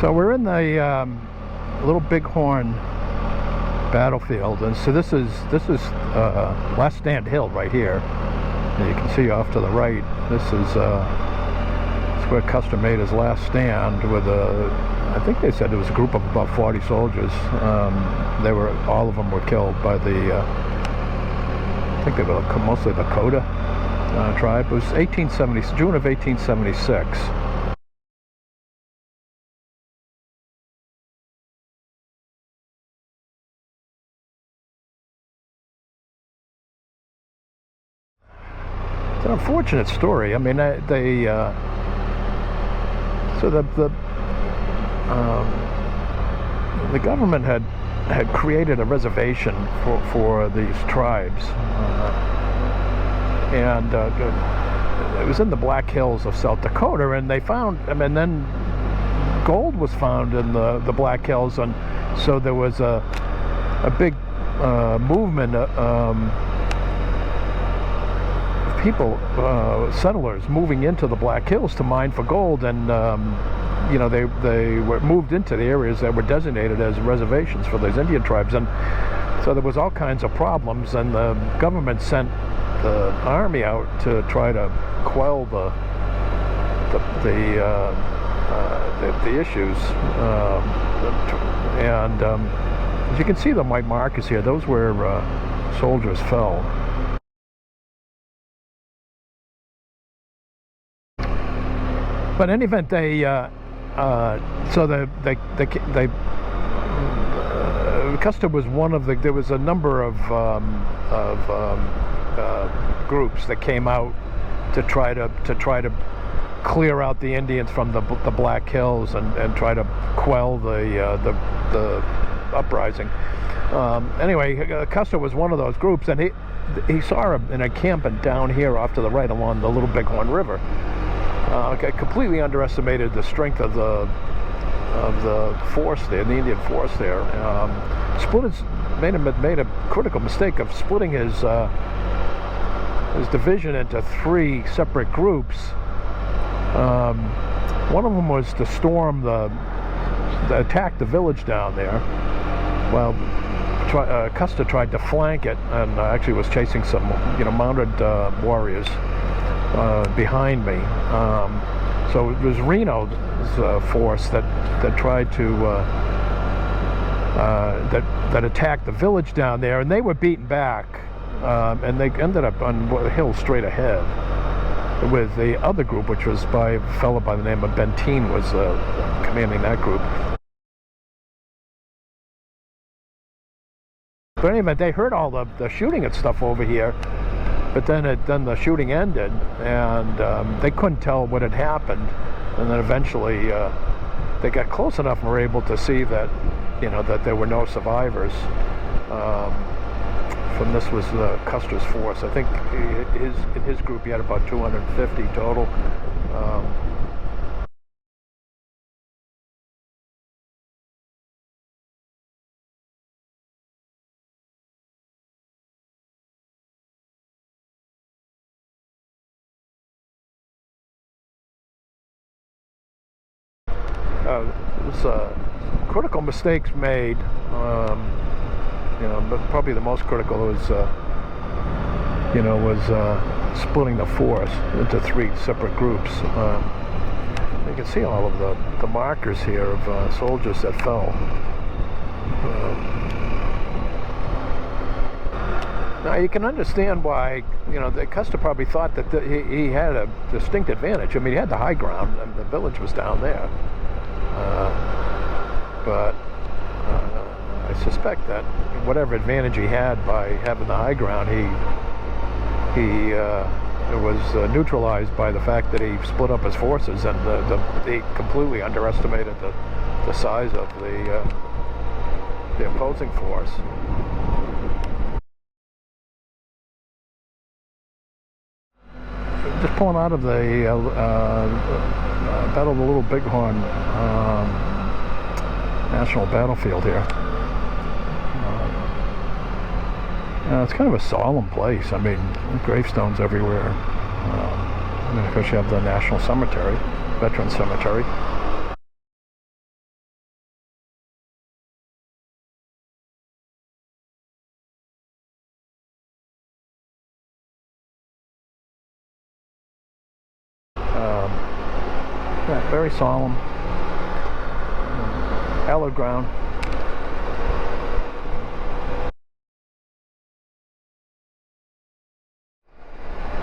So we're in the Little Bighorn battlefield, and so this is Last Stand Hill right here. And you can see off to the right. This is where Custer made his last stand with I think they said it was a group of about 40 soldiers. All of them were killed by the I think they were mostly the Dakota tribe. It was June of 1876. It's an unfortunate story. I mean, the government had created a reservation for these tribes, and it was in the Black Hills of South Dakota, and they found, and then gold was found in the Black Hills, and so there was a big movement people, settlers moving into the Black Hills to mine for gold, and they were moved into the areas that were designated as reservations for those Indian tribes, and so there was all kinds of problems, and the government sent the army out to try to quell the issues, and as you can see the white markers here, those where soldiers fell. But in any event, Custer was one of there was a number of groups that came out to try to clear out the Indians from the Black Hills and try to quell the uprising. Anyway, Custer was one of those groups, and he saw an encampment down here off to the right along the Little Bighorn River. Completely underestimated the strength of the force there, the Indian force there. Made a critical mistake of splitting his division into 3 separate groups. One of them was to storm attack the village down there. Well, Custer tried to flank it, and actually was chasing some mounted warriors behind me. So it was Reno's force that tried to that attacked the village down there, and they were beaten back, and they ended up on a hill straight ahead with the other group, which was by a fellow by the name of Benteen was commanding that group. But anyway, they heard all the shooting and stuff over here. But then the shooting ended, and they couldn't tell what had happened. And then eventually they got close enough and were able to see that, that there were no survivors. From this was Custer's force. I think in his group he had about 250 total. It was critical mistakes made, but probably the most critical was splitting the force into 3 separate groups. You can see all of the markers here of soldiers that fell. Now you can understand why, Custer probably thought that he had a distinct advantage. I mean, he had the high ground, and the village was down there. But I suspect that whatever advantage he had by having the high ground, he was neutralized by the fact that he split up his forces, and he completely underestimated the size of the opposing force. Just pulling out of the Battle of the Little Bighorn National Battlefield here. It's kind of a solemn place. I mean, gravestones everywhere. And of course you have the National Cemetery, Veterans Cemetery. Yeah, very solemn. Hallowed ground.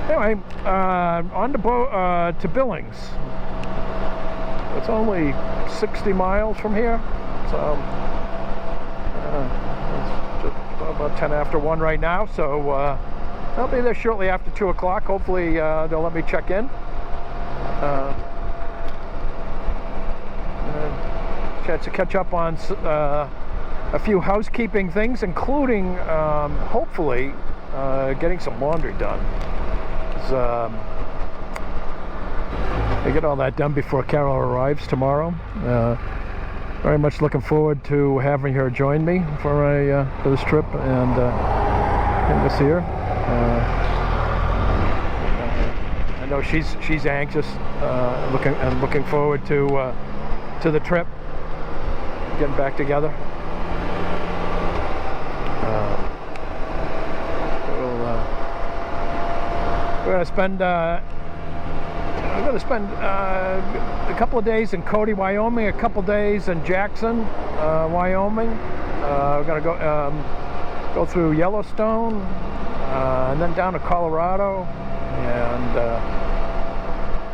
Anyway, on the boat to Billings. It's only 60 miles from here, so it's just about 10 after 1 right now. So I'll be there shortly after 2 o'clock. Hopefully they'll let me check in. Chance to catch up on a few housekeeping things, including hopefully getting some laundry done. I get all that done before Carol arrives tomorrow. Very much looking forward to having her join me for this trip and this year. I know she's anxious, looking forward to the trip, getting back together. We're going to spend a couple of days in Cody, Wyoming, a couple of days in Jackson, Wyoming. We're going to go through Yellowstone, and then down to Colorado, and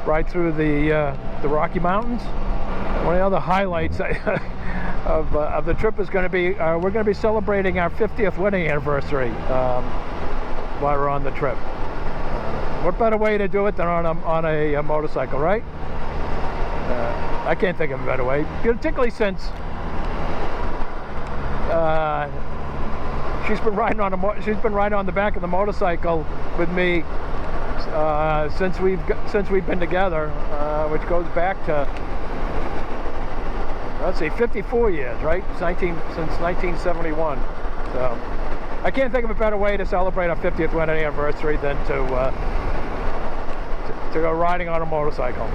ride through the Rocky Mountains. One of the other highlights of the trip is going to be we're going to be celebrating our 50th wedding anniversary while we're on the trip. What better way to do it than on a motorcycle, right? I can't think of a better way, particularly since she's been riding on the back of the motorcycle with me since we've been together, which goes back to, let's see, 54 years, right? Since 1971. So I can't think of a better way to celebrate our 50th wedding anniversary than to go riding on a motorcycle.